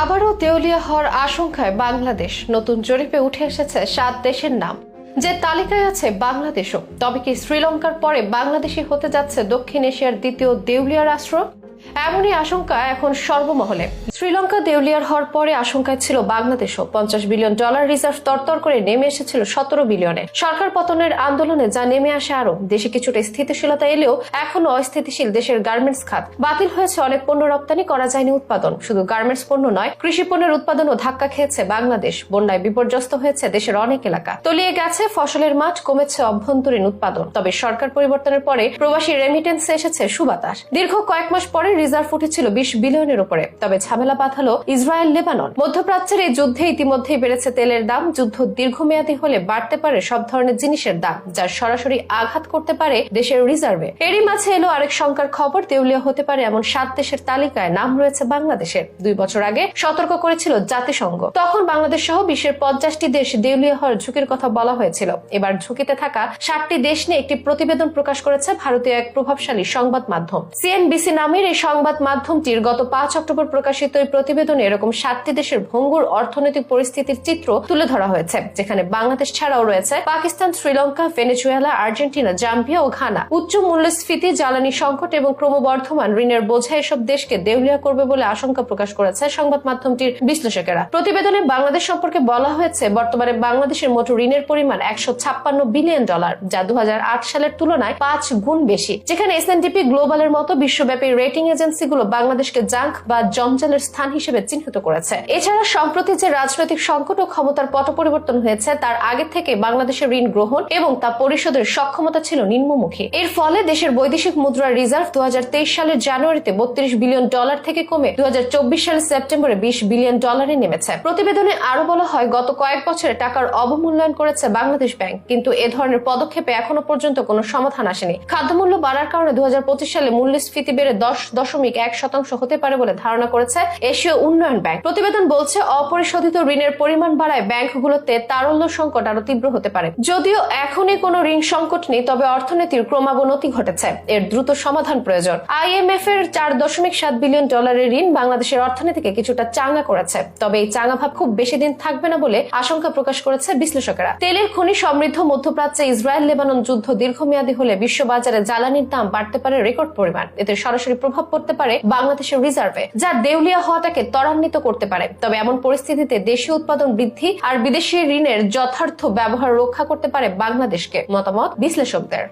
আবারও দেউলিয়া হওয়ার আশঙ্কায় বাংলাদেশ। নতুন জরিপে উঠে এসেছে 7 দেশের নাম, যে তালিকায় আছে বাংলাদেশও। তবে কি শ্রীলঙ্কার পরে বাংলাদেশই হতে যাচ্ছে দক্ষিণ এশিয়ার দ্বিতীয় দেউলিয়া রাষ্ট্র? এমনই আশঙ্কা এখন সর্বমহলে। শ্রীলঙ্কা দেউলিয়ার হওয়ার পরে আশঙ্কায় ছিল বাংলাদেশও। $50 বিলিয়ন রিজার্ভ তরতর করে নেমে এসেছিল 17 বিলিয়নে। সরকার পতনের আন্দোলনে যা নেমে আসে আরো। দেশে কিছুটা স্থিতিশীলতা এলেও এখনো অস্থিতিশীল দেশের গার্মেন্টস খাত। বাতিল হয়েছে অনেক পণ্য, রপ্তানি করা যায়নি উৎপাদন। শুধু গার্মেন্টস পণ্য নয়, কৃষি পণ্যের উৎপাদনও ধাক্কা খেয়েছে বাংলাদেশ। বন্যায় বিপর্যস্ত হয়েছে দেশের অনেক এলাকা, তলিয়ে গেছে ফসলের মাঠ, কমেছে অভ্যন্তরীণ উৎপাদন। তবে সরকার পরিবর্তনের পরে প্রবাসী রেমিটেন্সে এসেছে সুবাতাস। দীর্ঘ কয়েক মাস পরে রিজার্ভ উঠেছিল 20 বিলিয়নের উপরে। তবে ঝামেলা বাঁধালো ইসরায়েল লেবানন। মধ্যপ্রাচ্যের এই যুদ্ধে ইতিমধ্যেই বেড়েছে তেলের দাম। যুদ্ধ দীর্ঘমেয়াদী হলে বাড়তে পারে সব ধরনের জিনিসের দাম, যা সরাসরি আঘাত করতে পারে দেশের রিজার্ভে। এরই মাঝে এলো আরেক শঙ্কার খবর, দেউলিয়া হতে পারে এমন 7 দেশের তালিকায় নাম রয়েছে বাংলাদেশের। 2 বছর আগে সতর্ক করেছিল জাতিসংঘ। তখন বাংলাদেশ সহ বিশ্বের 50টি দেশ দেউলিয়া হওয়ার ঝুঁকির কথা বলা হয়েছিল। এবার ঝুঁকিতে থাকা 7টি দেশ নিয়ে একটি প্রতিবেদন প্রকাশ করেছে ভারতীয় এক প্রভাবশালী সংবাদ মাধ্যম সিএনবিসি নামের এই সংবাদ মাধ্যমটির গত 5 অক্টোবর প্রকাশিত এই প্রতিবেদনে এরকম 7টি দেশের ভঙ্গুর অর্থনৈতিক পরিস্থিতির চিত্র তুলে ধরা হয়েছে, যেখানে বাংলাদেশ ছাড়াও রয়েছে Pakistan, Sri Lanka, Venezuela, Argentina, Zambia ও ঘানা। উচ্চ মূল্যস্ফীতি, জ্বালানি সংকট এবং ক্রমবর্ধমান ঋণের বোঝা এসব দেশকে দেউলিয়া করবে বলে আশঙ্কা প্রকাশ করেছে সংবাদ মাধ্যমটির বিশ্লেষকেরা। প্রতিবেদনে বাংলাদেশ সম্পর্কে বলা হয়েছে, বর্তমানে বাংলাদেশের মোট ঋণের পরিমাণ $156 বিলিয়ন, যা 2008 সালের তুলনায় 5 গুণ বেশি। যেখানে S&P গ্লোবালের মতো বিশ্বব্যাপী রেটিং এজেন্সিগুলো বাংলাদেশকে জাঙ্ক বা জঞ্জালের স্থান হিসেবে চিহ্নিত করেছে। এছাড়া সম্প্রতি যে রাজনৈতিক সংকট ও ক্ষমতার পট পরিবর্তন হয়েছে, তার আগে থেকে বাংলাদেশের ঋণ গ্রহণ এবং তা পরিশোধের সক্ষমতা ছিল নিম্নমুখী। এর ফলে দেশের বৈদেশিক মুদ্রার রিজার্ভ 2023 সালের জানুয়ারিতে $32 বিলিয়ন থেকে কমে 2024 সালের সেপ্টেম্বরে $20 বিলিয়ন নেমেছে। প্রতিবেদনে আরো বলা হয়, গত কয়েক বছরে টাকার অবমূল্যায়ন করেছে বাংলাদেশ ব্যাংক, কিন্তু এ ধরনের পদক্ষেপে এখনো পর্যন্ত কোনো সমাধান আসেনি। খাদ্যমূল্য বাড়ার কারণে 2025 সালে মূল্যস্ফীতি বেড়ে 10.1% হতে পারে বলে ধারণা করেছে এশীয় উন্নয়ন ব্যাংক। প্রতিবেদন বলছে, অপরিশোধিত ঋণের পরিমাণ বাড়ায় ব্যাংকগুলোতে তারল্য সংকট আরো তীব্র হতে পারে। যদিও এখনই কোনো ঋণ সংকট নেই, তবে অর্থনীতির ক্রমাবনতি ঘটেছে। এর দ্রুত সমাধান প্রয়োজন। IMF এর $4.7 বিলিয়ন ঋণ বাংলাদেশের অর্থনীতিকে কিছুটা চাঙ্গা করেছে, তবে এই চাঙ্গা ভাব খুব বেশি দিন থাকবে না বলে আশঙ্কা প্রকাশ করেছে বিশ্লেষকেরা। তেলের খনি সমৃদ্ধ মধ্যপ্রাচ্যে ইসরায়েল লেবানন যুদ্ধ দীর্ঘমেয়াদী হলে বিশ্ববাজারে জ্বালানির দাম বাড়তে পারে রেকর্ড পরিমাণ। এতে সরাসরি প্রভাব পড়তে পারে বাংলাদেশের রিজার্ভে, যা দেউলিয়া হওয়াটাকে ত্বরান্বিত করতে পারে। তবে এমন পরিস্থিতিতে দেশীয় উৎপাদন বৃদ্ধি আর বিদেশি ঋণের যথার্থ ব্যবহার রক্ষা করতে পারে বাংলাদেশকে। মতামত বিশ্লেষকদের।